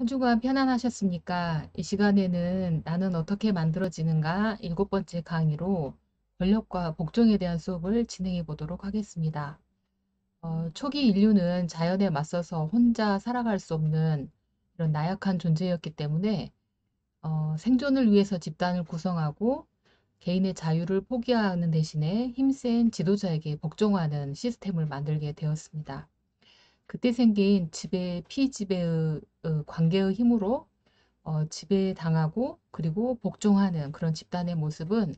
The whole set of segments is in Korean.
한 주간 편안하셨습니까? 이 시간에는 나는 어떻게 만들어지는가 7번째 강의로 권력과 복종에 대한 수업을 진행해 보도록 하겠습니다. 초기 인류는 자연에 맞서서 혼자 살아갈 수 없는 이런 나약한 존재였기 때문에 생존을 위해서 집단을 구성하고 개인의 자유를 포기하는 대신에 힘센 지도자에게 복종하는 시스템을 만들게 되었습니다. 그때 생긴 피지배의 관계의 힘으로 지배당하고 그리고 복종하는 그런 집단의 모습은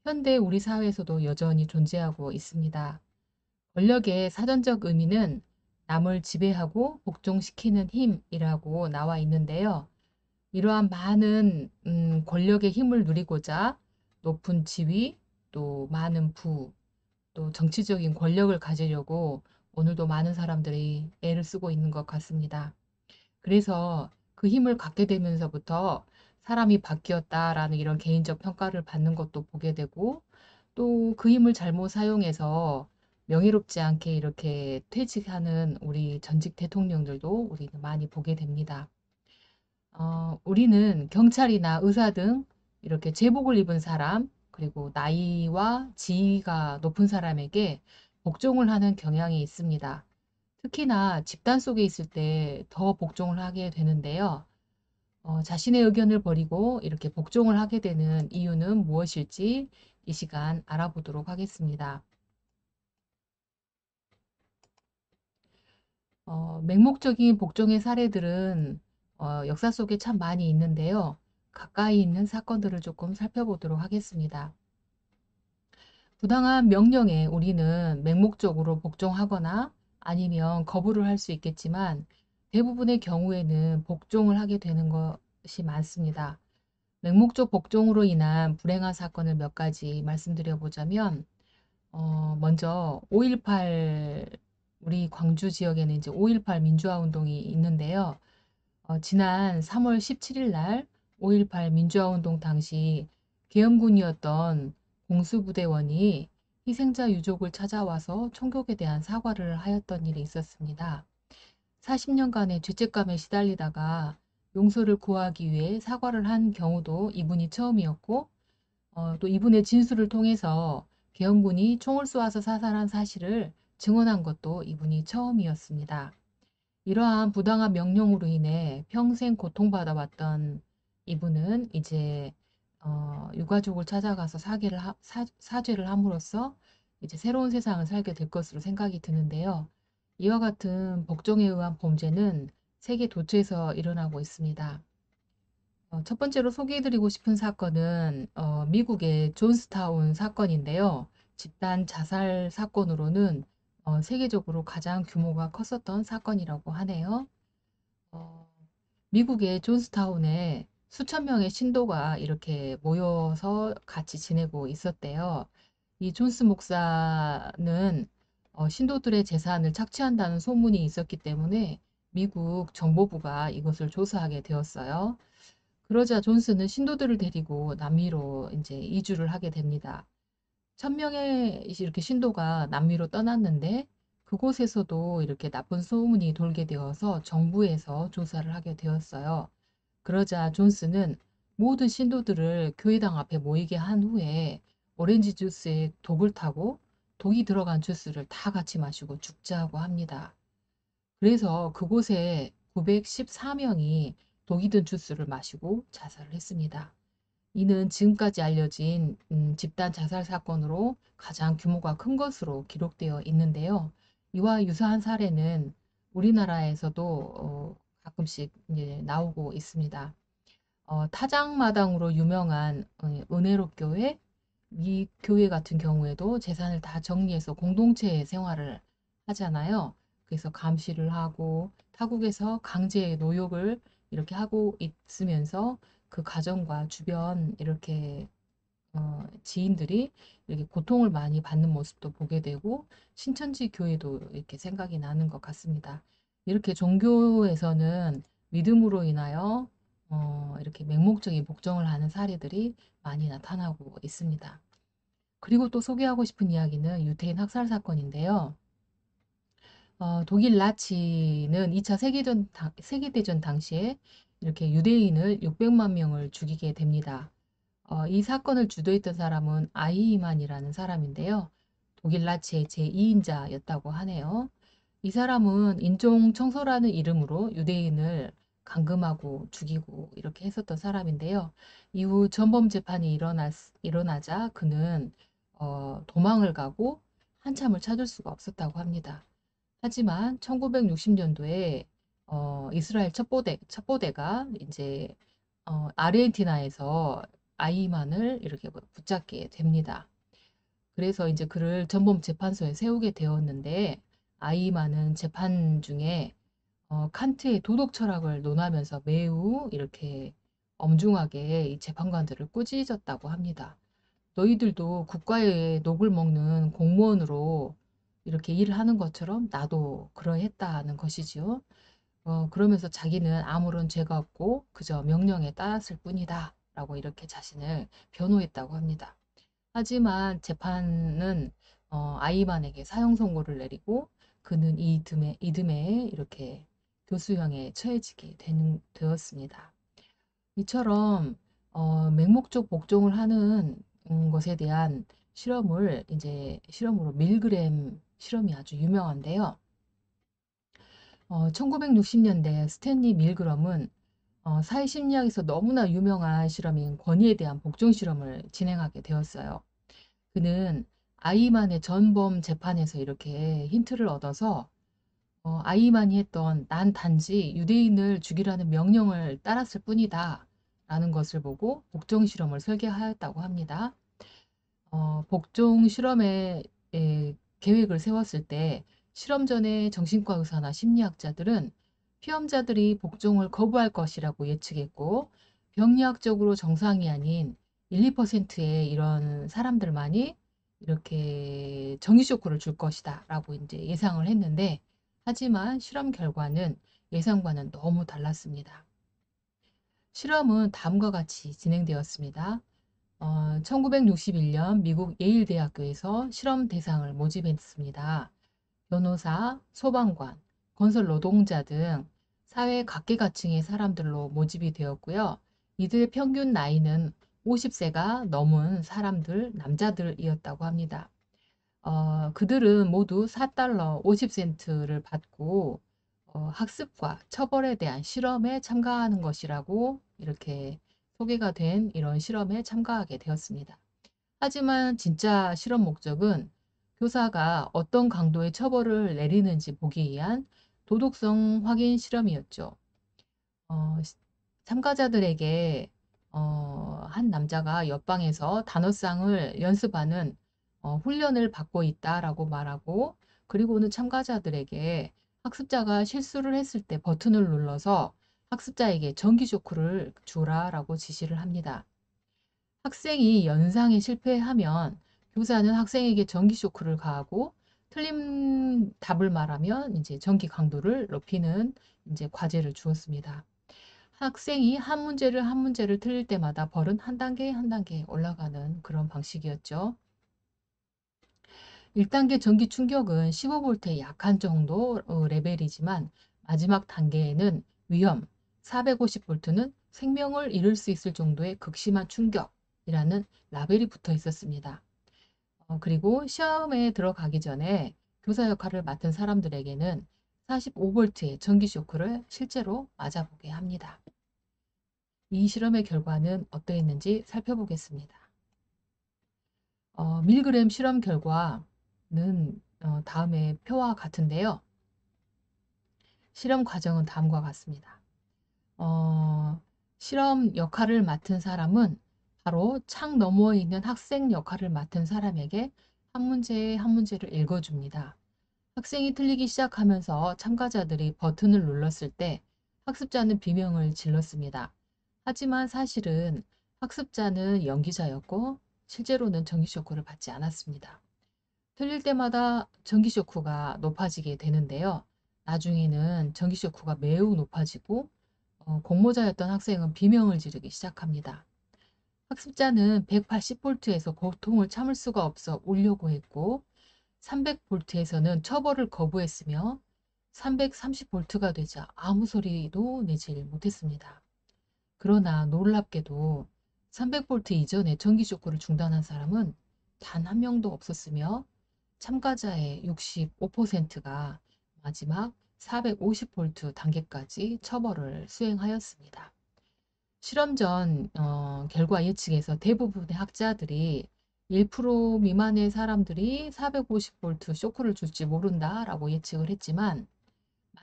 현대 우리 사회에서도 여전히 존재하고 있습니다. 권력의 사전적 의미는 남을 지배하고 복종시키는 힘이라고 나와 있는데요. 이러한 많은 권력의 힘을 누리고자 높은 지위, 또 많은 또 정치적인 권력을 가지려고 오늘도 많은 사람들이 애를 쓰고 있는 것 같습니다. 그래서 그 힘을 갖게 되면서부터 사람이 바뀌었다라는 이런 개인적 평가를 받는 것도 보게 되고 또 그 힘을 잘못 사용해서 명예롭지 않게 이렇게 퇴직하는 우리 전직 대통령들도 우리는 많이 보게 됩니다. 우리는 경찰이나 의사 등 이렇게 제복을 입은 사람, 그리고 나이와 지위가 높은 사람에게 복종을 하는 경향이 있습니다. 특히나 집단 속에 있을 때 더 복종을 하게 되는데요. 자신의 의견을 버리고 이렇게 복종을 하게 되는 이유는 무엇일지 이 시간 알아보도록 하겠습니다. 맹목적인 복종의 사례들은 역사 속에 참 많이 있는데요. 가까이 있는 사건들을 조금 살펴보도록 하겠습니다. 부당한 명령에 우리는 맹목적으로 복종하거나 아니면 거부를 할 수 있겠지만 대부분의 경우에는 복종을 하게 되는 것이 많습니다. 맹목적 복종으로 인한 불행한 사건을 몇 가지 말씀드려 보자면 먼저 5.18 우리 광주 지역에는 이제 5.18 민주화 운동이 있는데요. 지난 3월 17일 날 5.18 민주화 운동 당시 계엄군이었던 공수부대원이 희생자 유족을 찾아와서 총격에 대한 사과를 하였던 일이 있었습니다. 40년간의 죄책감에 시달리다가 용서를 구하기 위해 사과를 한 경우도 이분이 처음이었고 또 이분의 진술을 통해서 계엄군이 총을 쏘아서 사살한 사실을 증언한 것도 이분이 처음이었습니다. 이러한 부당한 명령으로 인해 평생 고통받아 왔던 이분은 이제 유가족을 찾아가서 사죄를 함으로써 이제 새로운 세상을 살게 될 것으로 생각이 드는데요. 이와 같은 복종에 의한 범죄는 세계 도처에서 일어나고 있습니다. 첫 번째로 소개해드리고 싶은 사건은 미국의 존스타운 사건인데요. 집단 자살 사건으로는 세계적으로 가장 규모가 컸었던 사건이라고 하네요. 어, 미국의 존스타운에 수천 명의 신도가 이렇게 모여서 같이 지내고 있었대요. 이 존스 목사는 신도들의 재산을 착취한다는 소문이 있었기 때문에 미국 정보부가 이것을 조사하게 되었어요. 그러자 존스는 신도들을 데리고 남미로 이제 이주를 하게 됩니다. 1000명의 이렇게 신도가 남미로 떠났는데 그곳에서도 이렇게 나쁜 소문이 돌게 되어서 정부에서 조사를 하게 되었어요. 그러자 존스는 모든 신도들을 교회당 앞에 모이게 한 후에 오렌지 주스에 독을 타고 독이 들어간 주스를 다 같이 마시고 죽자고 합니다. 그래서 그곳에 914명이 독이 든 주스를 마시고 자살을 했습니다. 이는 지금까지 알려진 집단 자살 사건으로 가장 규모가 큰 것으로 기록되어 있는데요. 이와 유사한 사례는 우리나라에서도 가끔씩 이제 나오고 있습니다. 타작마당으로 유명한 은혜로 교회, 이 교회 같은 경우에도 재산을 다 정리해서 공동체 생활을 하잖아요. 그래서 감시를 하고 타국에서 강제 노역을 이렇게 하고 있으면서 그 가정과 주변 이렇게 지인들이 이렇게 고통을 많이 받는 모습도 보게 되고 신천지 교회도 이렇게 생각이 나는 것 같습니다. 이렇게 종교에서는 믿음으로 인하여 이렇게 맹목적인 복종을 하는 사례들이 많이 나타나고 있습니다. 그리고 또 소개하고 싶은 이야기는 유태인 학살 사건인데요. 독일 나치는 2차 세계대전 당시에 이렇게 유대인을 600만 명을 죽이게 됩니다. 이 사건을 주도했던 사람은 아이히만이라는 사람인데요. 독일 나치의 제2인자였다고 하네요. 이 사람은 인종 청소라는 이름으로 유대인을 감금하고 죽이고 이렇게 했었던 사람인데요. 이후 전범 재판이 일어나자 그는 도망을 가고 한참을 찾을 수가 없었다고 합니다. 하지만 1960년도에 이스라엘 첩보대가 이제 아르헨티나에서 아이만을 이렇게 붙잡게 됩니다. 그래서 이제 그를 전범 재판소에 세우게 되었는데 아이만은 재판 중에 칸트의 도덕 철학을 논하면서 매우 이렇게 엄중하게 이 재판관들을 꾸짖었다고 합니다. 너희들도 국가의 녹을 먹는 공무원으로 이렇게 일을 하는 것처럼 나도 그러했다는 것이지요. 그러면서 자기는 아무런 죄가 없고 그저 명령에 따랐을 뿐이다 라고 이렇게 자신을 변호했다고 합니다. 하지만 재판은 아이만에게 사형 선고를 내리고 그는 이듬해 이렇게 교수형에 처해지게 되었습니다. 이처럼 맹목적 복종을 하는 것에 대한 실험을 이제 실험으로 밀그램 실험이 아주 유명한데요. 1960년대 스탠리 밀그럼은 사회심리학에서 너무나 유명한 실험인 권위에 대한 복종 실험을 진행하게 되었어요. 그는 아이만의 전범 재판에서 이렇게 힌트를 얻어서 아이만이 했던 난 단지 유대인을 죽이라는 명령을 따랐을 뿐이다 라는 것을 보고 복종 실험을 설계하였다고 합니다. 복종 실험의 계획을 세웠을 때 실험 전에 정신과 의사나 심리학자들은 피험자들이 복종을 거부할 것이라고 예측했고 병리학적으로 정상이 아닌 1, 2%의 이런 사람들만이 이렇게 정기 쇼크를 줄 것이다 라고 이제 예상을 했는데 하지만 실험 결과는 예상과는 너무 달랐습니다. 실험은 다음과 같이 진행되었습니다. 1961년 미국 예일 대학교에서 실험 대상을 모집했습니다. 변호사, 소방관, 건설 노동자 등 사회 각계각층의 사람들로 모집이 되었고요. 이들의 평균 나이는 50세가 넘은 사람들, 남자들이었다고 합니다. 그들은 모두 4달러 50센트를 받고 학습과 처벌에 대한 실험에 참가하는 것이라고 이렇게 소개가 된 이런 실험에 참가하게 되었습니다. 하지만 진짜 실험 목적은 교사가 어떤 강도의 처벌을 내리는지 보기 위한 도덕성 확인 실험이었죠. 어, 참가자들에게 한 남자가 옆방에서 단어상을 연습하는 훈련을 받고 있다라고 말하고 그리고는 참가자들에게 학습자가 실수를 했을 때 버튼을 눌러서 학습자에게 전기 쇼크를 주라라고 지시를 합니다. 학생이 연상에 실패하면 교사는 학생에게 전기 쇼크를 가하고 틀린 답을 말하면 이제 전기 강도를 높이는 이제 과제를 주었습니다. 학생이 한 문제를 틀릴 때마다 벌은 한 단계 한 단계 올라가는 그런 방식이었죠. 1단계 전기 충격은 15V의 약한 정도 레벨이지만 마지막 단계에는 위험, 450V는 생명을 잃을 수 있을 정도의 극심한 충격이라는 라벨이 붙어 있었습니다. 그리고 시험에 들어가기 전에 교사 역할을 맡은 사람들에게는 45V의 전기 쇼크를 실제로 맞아보게 합니다. 이 실험의 결과는 어떠했는지 살펴보겠습니다. 밀그램 실험 결과는 다음에 표와 같은데요. 실험 과정은 다음과 같습니다. 실험 역할을 맡은 사람은 바로 창 너머에 있는 학생 역할을 맡은 사람에게 한 문제 한 문제를 읽어줍니다. 학생이 틀리기 시작하면서 참가자들이 버튼을 눌렀을 때 학습자는 비명을 질렀습니다. 하지만 사실은 학습자는 연기자였고 실제로는 전기 쇼크를 받지 않았습니다. 틀릴 때마다 전기 쇼크가 높아지게 되는데요. 나중에는 전기 쇼크가 매우 높아지고 공모자였던 학생은 비명을 지르기 시작합니다. 학습자는 180V에서 고통을 참을 수가 없어 울려고 했고 300V에서는 처벌을 거부했으며 330V가 되자 아무 소리도 내질 못했습니다. 그러나 놀랍게도 300V 이전에 전기 쇼크를 중단한 사람은 단 한 명도 없었으며 참가자의 65%가 마지막 450V 단계까지 처벌을 수행하였습니다. 실험 전 결과 예측에서 대부분의 학자들이 1% 미만의 사람들이 450V 쇼크를 줄지 모른다라고 예측을 했지만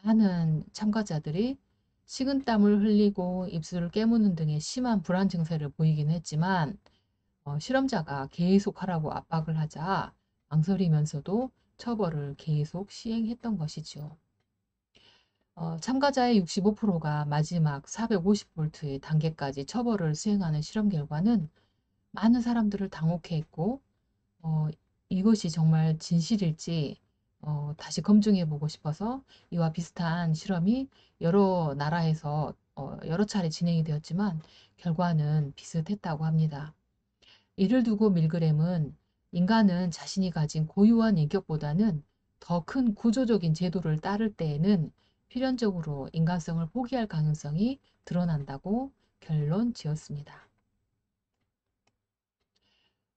많은 참가자들이 식은땀을 흘리고 입술을 깨무는 등의 심한 불안 증세를 보이긴 했지만 실험자가 계속 하라고 압박을 하자 망설이면서도 처벌을 계속 시행했던 것이죠. 참가자의 65%가 마지막 450V의 단계까지 처벌을 수행하는 실험 결과는 많은 사람들을 당혹해 했고 어, 이것이 정말 진실일지 다시 검증해 보고 싶어서 이와 비슷한 실험이 여러 나라에서 여러 차례 진행이 되었지만 결과는 비슷했다고 합니다. 이를 두고 밀그램은 인간은 자신이 가진 고유한 인격보다는 더 큰 구조적인 제도를 따를 때에는 필연적으로 인간성을 포기할 가능성이 드러난다고 결론 지었습니다.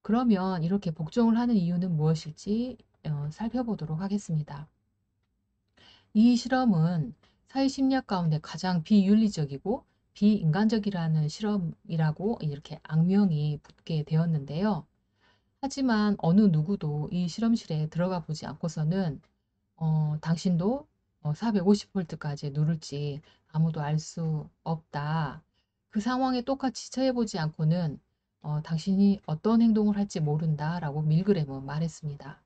그러면 이렇게 복종을 하는 이유는 무엇일지 살펴보도록 하겠습니다. 이 실험은 사회심리학 가운데 가장 비윤리적이고 비인간적이라는 실험이라고 이렇게 악명이 붙게 되었는데요. 하지만 어느 누구도 이 실험실에 들어가 보지 않고서는 당신도 450V까지 누를지 아무도 알 수 없다. 그 상황에 똑같이 처해보지 않고는 당신이 어떤 행동을 할지 모른다라고 밀그램은 말했습니다.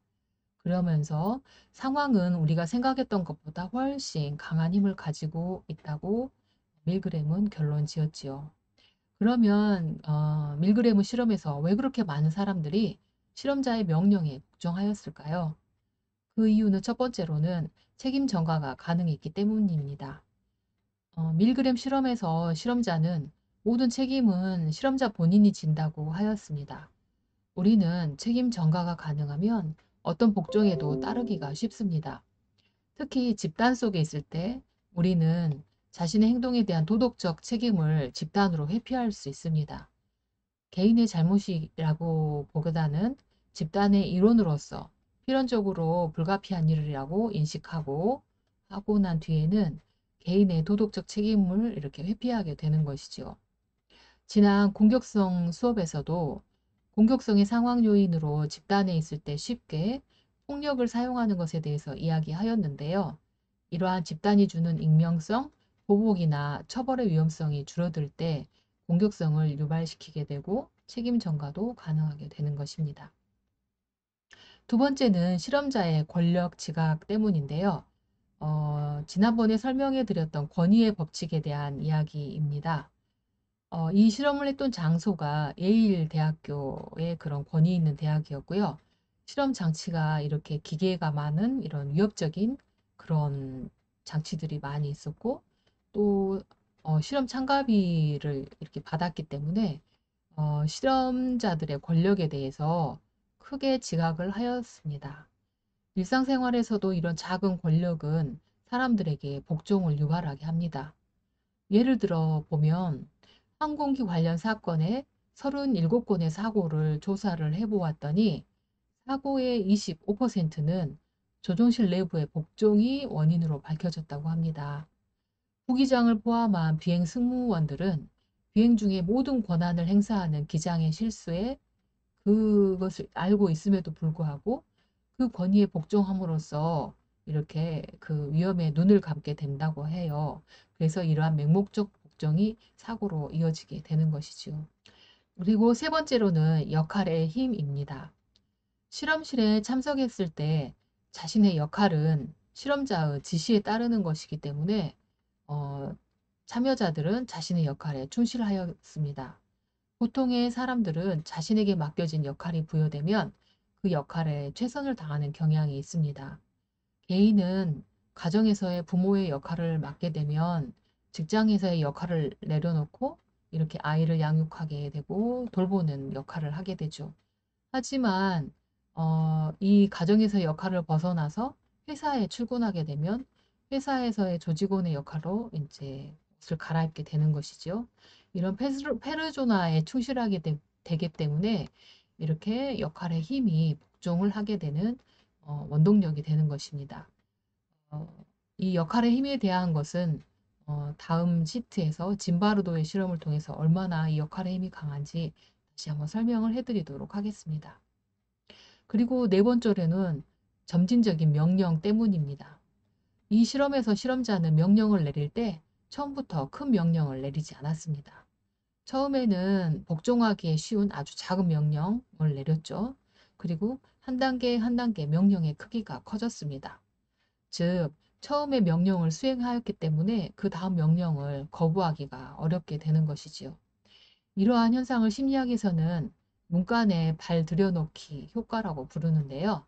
그러면서 상황은 우리가 생각했던 것보다 훨씬 강한 힘을 가지고 있다고 밀그램은 결론 지었지요. 그러면 밀그램의 실험에서 왜 그렇게 많은 사람들이 실험자의 명령에 복종하였을까요? 그 이유는 첫 번째로는 책임 전가가 가능했기 때문입니다. 밀그램 실험에서 실험자는 모든 책임은 실험자 본인이 진다고 하였습니다. 우리는 책임 전가가 가능하면 어떤 복종에도 따르기가 쉽습니다. 특히 집단 속에 있을 때 우리는 자신의 행동에 대한 도덕적 책임을 집단으로 회피할 수 있습니다. 개인의 잘못이라고 보다는 집단의 일원으로서 필연적으로 불가피한 일이라고 인식하고 하고 난 뒤에는 개인의 도덕적 책임을 이렇게 회피하게 되는 것이죠. 지난 공격성 수업에서도 공격성의 상황 요인으로 집단에 있을 때 쉽게 폭력을 사용하는 것에 대해서 이야기하였는데요. 이러한 집단이 주는 익명성, 보복이나 처벌의 위험성이 줄어들 때 공격성을 유발시키게 되고 책임 전가도 가능하게 되는 것입니다. 두 번째는 실험자의 권력 지각 때문인데요. 지난번에 설명해 드렸던 권위의 법칙에 대한 이야기입니다. 이 실험을 했던 장소가 예일 대학교의 그런 권위 있는 대학이었고요. 실험 장치가 이렇게 기계가 많은 이런 위협적인 그런 장치들이 많이 있었고 또 실험 참가비를 이렇게 받았기 때문에 실험자들의 권력에 대해서 크게 지각을 하였습니다. 일상생활에서도 이런 작은 권력은 사람들에게 복종을 유발하게 합니다. 예를 들어 보면 항공기 관련 사건에 37건의 사고를 조사를 해보았더니 사고의 25%는 조종실 내부의 복종이 원인으로 밝혀졌다고 합니다. 부기장을 포함한 비행 승무원들은 비행 중에 모든 권한을 행사하는 기장의 실수에 그것을 알고 있음에도 불구하고 그 권위에 복종함으로써 이렇게 그 위험에 눈을 감게 된다고 해요. 그래서 이러한 맹목적 복종이 사고로 이어지게 되는 것이죠. 그리고 세 번째로는 역할의 힘입니다. 실험실에 참석했을 때 자신의 역할은 실험자의 지시에 따르는 것이기 때문에 어, 참여자들은 자신의 역할에 충실하였습니다. 보통의 사람들은 자신에게 맡겨진 역할이 부여되면 그 역할에 최선을 다하는 경향이 있습니다. 개인은 가정에서의 부모의 역할을 맡게 되면 직장에서의 역할을 내려놓고 이렇게 아이를 양육하게 되고 돌보는 역할을 하게 되죠. 하지만 이 가정에서 역할을 벗어나서 회사에 출근하게 되면 회사에서의 조직원의 역할로 이제 옷을 갈아입게 되는 것이죠. 이런 페르소나에 충실하게 되기 때문에 이렇게 역할의 힘이 복종을 하게 되는 원동력이 되는 것입니다. 어, 이 역할의 힘에 대한 것은 다음 시트에서 짐바르도의 실험을 통해서 얼마나 이 역할의 힘이 강한지 다시 한번 설명을 해드리도록 하겠습니다. 그리고 네 번째로는 점진적인 명령 때문입니다. 이 실험에서 실험자는 명령을 내릴 때 처음부터 큰 명령을 내리지 않았습니다. 처음에는 복종하기에 쉬운 아주 작은 명령을 내렸죠. 그리고 한 단계 한 단계 명령의 크기가 커졌습니다. 즉, 처음에 명령을 수행하였기 때문에 그 다음 명령을 거부하기가 어렵게 되는 것이지요. 이러한 현상을 심리학에서는 문간에 발 들여놓기 효과라고 부르는데요.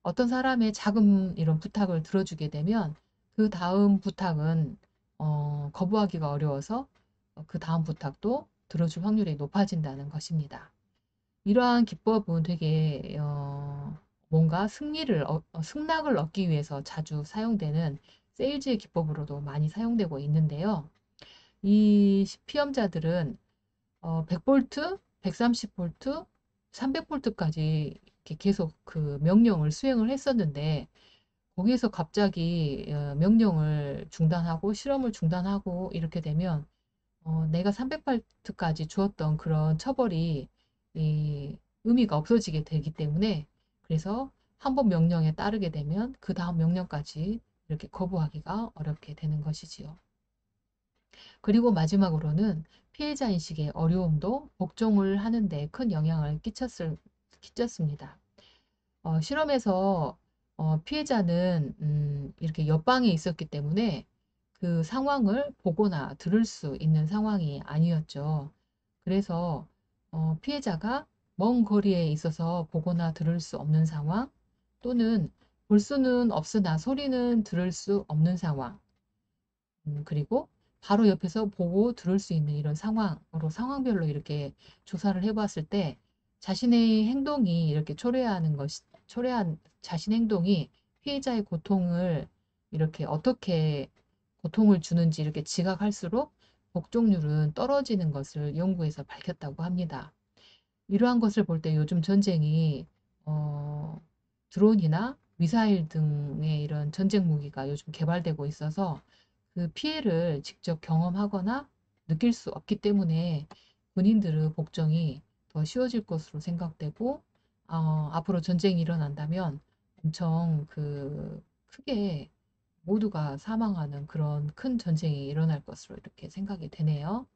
어떤 사람의 작은 이런 부탁을 들어주게 되면 그 다음 부탁은 거부하기가 어려워서 그 다음 부탁도 들어줄 확률이 높아진다는 것입니다. 이러한 기법은 되게 뭔가 승낙을 얻기 위해서 자주 사용되는 세일즈의 기법으로도 많이 사용되고 있는데요. 이 피험자들은 100볼트, 130볼트, 300볼트까지 이렇게 계속 그 명령을 수행을 했었는데 거기에서 갑자기 명령을 중단하고 실험을 중단하고 이렇게 되면 내가 300볼트까지 주었던 그런 처벌이 이 의미가 없어지게 되기 때문에 그래서 한 번 명령에 따르게 되면 그 다음 명령까지 이렇게 거부하기가 어렵게 되는 것이지요. 그리고 마지막으로는 피해자 인식의 어려움도 복종을 하는데 큰 영향을 끼쳤습니다. 실험에서 피해자는 이렇게 옆방에 있었기 때문에 그 상황을 보거나 들을 수 있는 상황이 아니었죠. 그래서 피해자가 먼 거리에 있어서 보거나 들을 수 없는 상황 또는 볼 수는 없으나 소리는 들을 수 없는 상황 그리고 바로 옆에서 보고 들을 수 있는 이런 상황으로 상황별로 이렇게 조사를 해봤을 때 자신의 행동이 이렇게 초래한 자신 행동이 피해자의 고통을 이렇게 어떻게 고통을 주는지 이렇게 지각할수록 복종률은 떨어지는 것을 연구에서 밝혔다고 합니다. 이러한 것을 볼 때 요즘 전쟁이 어, 드론이나 미사일 등의 이런 전쟁 무기가 요즘 개발되고 있어서 그 피해를 직접 경험하거나 느낄 수 없기 때문에 군인들의 복종이 더 쉬워질 것으로 생각되고 앞으로 전쟁이 일어난다면 엄청 그 크게 모두가 사망하는 그런 큰 전쟁이 일어날 것으로 이렇게 생각이 되네요.